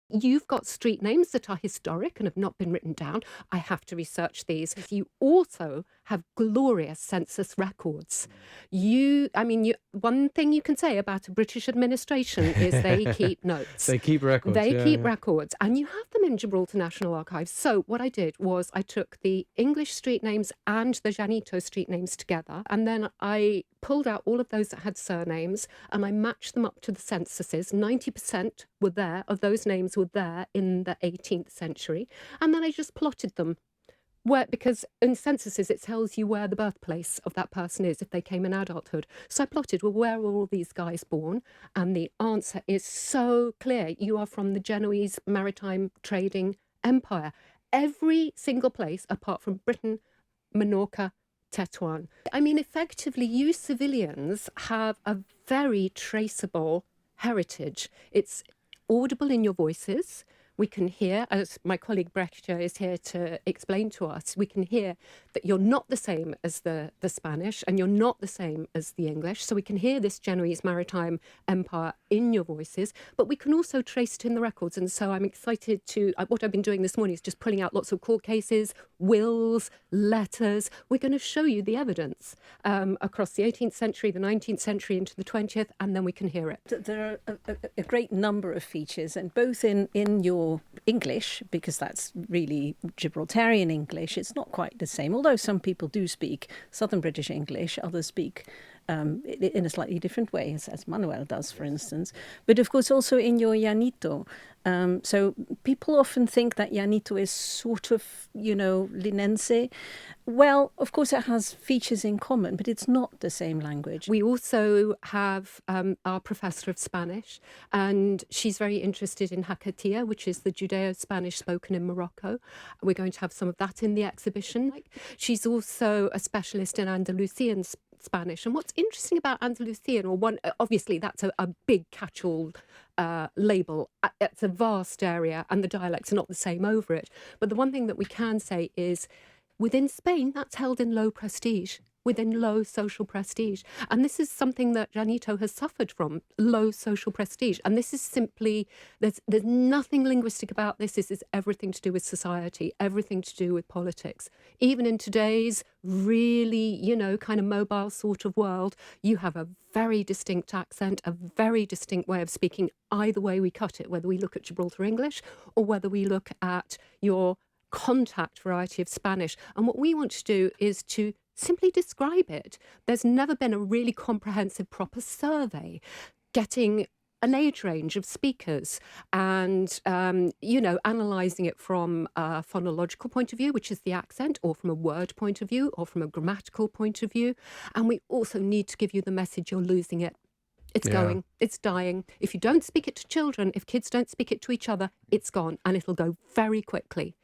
You've got street names that are historic and have not been written down. I have to research these. You also have glorious census records. One thing you can say about a British administration is they keep notes. They keep records. They keep records, and you have them in Gibraltar National Archives. So what I did was I took the English street names and the Llanito street names together, and then I pulled out all of those that had surnames, and I matched them up to the censuses. 90% were there, of those names were there in the 18th century, and then I just plotted them. Because in censuses, it tells you where the birthplace of that person is if they came in adulthood. So I plotted, well, where were all these guys born? And the answer is so clear. You are from the Genoese maritime trading empire. Every single place, apart from Britain, Minorca, Tetuan. Effectively, you civilians have a very traceable heritage. It's audible in your voices. We can hear, as my colleague Brechtje is here to explain to us, we can hear that you're not the same as the Spanish and you're not the same as the English. So we can hear this Genoese maritime empire in your voices, but we can also trace it in the records. And so I'm excited what I've been doing this morning is just pulling out lots of court cases, wills, letters. We're going to show you the evidence across the 18th century, the 19th century into the 20th, and then we can hear it. There are a great number of features, and both in your English, because that's really Gibraltarian English, it's not quite the same, although some people do speak Southern British English, others speak in a slightly different way, as Manuel does, for instance. But of course also in your Llanito. So people often think that Llanito is sort of, Linense. Well, of course it has features in common, but it's not the same language. We also have our professor of Spanish, and she's very interested in Hakatia, which is the Judeo-Spanish spoken in Morocco. We're going to have some of that in the exhibition. She's also a specialist in Andalusian Spanish. And what's interesting about Andalusian, obviously that's a big catch-all label. It's a vast area and the dialects are not the same over it. But the one thing that we can say is within Spain, that's held in low prestige, within low social prestige. And this is something that Llanito has suffered from, low social prestige. And this is simply, there's nothing linguistic about this. This is everything to do with society, everything to do with politics. Even in today's really, kind of mobile sort of world, you have a very distinct accent, a very distinct way of speaking, either way we cut it, whether we look at Gibraltar English or whether we look at your contact variety of Spanish. And what we want to do is to simply describe it. There's never been a really comprehensive, proper survey getting an age range of speakers and, analysing it from a phonological point of view, which is the accent, or from a word point of view, or from a grammatical point of view. And we also need to give you the message you're losing it. It's going, it's dying. If you don't speak it to children, if kids don't speak it to each other, it's gone, and it'll go very quickly.